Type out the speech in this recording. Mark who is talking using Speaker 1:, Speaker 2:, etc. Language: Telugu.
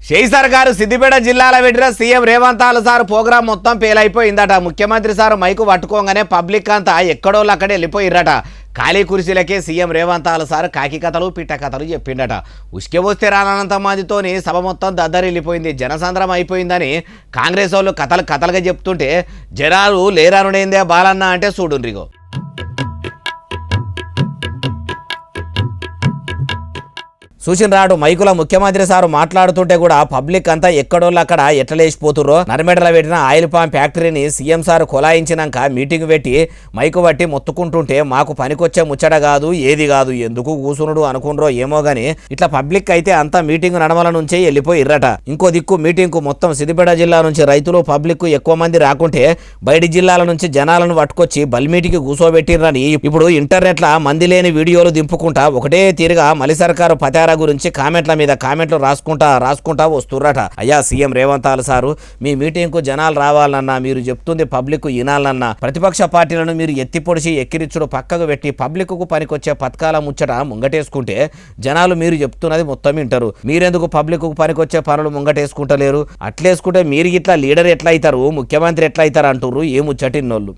Speaker 1: కేసీఆర్ గారు సిద్దిపేట జిల్లాలో పెట్టిన సీఎం రేవంత్ సార్ ప్రోగ్రాం మొత్తం పేలైపోయిందట. ముఖ్యమంత్రి సార్ మైకు పట్టుకోగానే పబ్లిక్ అంతా ఎక్కడోళ్ళు అక్కడే వెళ్ళిపోయిర్రట. ఖాళీ కుర్చీలకే సీఎం రేవంత్ సార్ కాకి కథలు పిట్ట కథలు చెప్పిండట. ఉసుకే వస్తే రానంత మందితోని సభ మొత్తం దద్దరిల్లిపోయింది, జనసంద్రం అయిపోయిందని కాంగ్రెస్ వాళ్ళు కథలుగా చెప్తుంటే జనాలు లేరానుడైందే బాలన్న అంటే చూడుండ్రిగో. చూసినరాడు మైకుల ముఖ్యమంత్రి సారు మాట్లాడుతుంటే కూడా పబ్లిక్ అంతా ఎక్కడోళ్ళు అక్కడ ఎట్లా లేచిపోతుర్రో. నర్మేడలో పెట్టిన ఆయిల్ పామ్ ఫ్యాక్టరీని సీఎం సార్ కొలాయించినాక మీటింగ్ పెట్టి మైకు పట్టి మొత్తుకుంటుంటే మాకు పనికొచ్చే ముచ్చట కాదు ఏది కాదు, ఎందుకు కూసునుడు అనుకుండ్రో ఏమో గాని ఇట్లా పబ్లిక్ అయితే అంతా మీటింగ్ నడమల నుంచే వెళ్ళిపోయిర్రట. ఇంకో దిక్కు మీటింగ్ కు మొత్తం సిద్దిపేట జిల్లా నుంచి రైతులు పబ్లిక్ ఎక్కువ మంది రాకుంటే బయటి జిల్లాల నుంచి జనాలను పట్టుకొచ్చి బల్మీటికి కూసోబెట్టిర్రని ఇప్పుడు ఇంటర్నెట్ లా మంది లేని వీడియోలు దింపుకుంటా ఒకటే తీరుగా మలి సర్కారు పతారా గురించి కామెంట్ల మీద కామెంట్లు రాసుకుంటా వస్తుర్రట. అయ్యా సీఎం రేవంత్ సారు, మీ మీటింగ్ కు జనాలు రావాలన్నా, మీరు చెప్తుంది పబ్లిక్ వినాలన్నా, ప్రతిపక్ష పార్టీలను మీరు ఎత్తిపొడిచి ఎక్కిరిచ్చుడు పక్కకు పెట్టి పబ్లిక్ కు పనికొచ్చే పథకాల ముచ్చట ముంగటేసుకుంటే జనాలు మీరు చెప్తున్నది మొత్తం వింటారు. మీరెందుకు పబ్లిక్ కు పనికొచ్చే పనులు ముంగటేసుకుంటలేరు? అట్లేసుకుంటే మీరు ఇట్లా లీడర్ ఎట్లా అవుతారు, ముఖ్యమంత్రి ఎట్లా అవుతారు అంటుర్రు ఏ ముచ్చటిన్నోళ్ళు.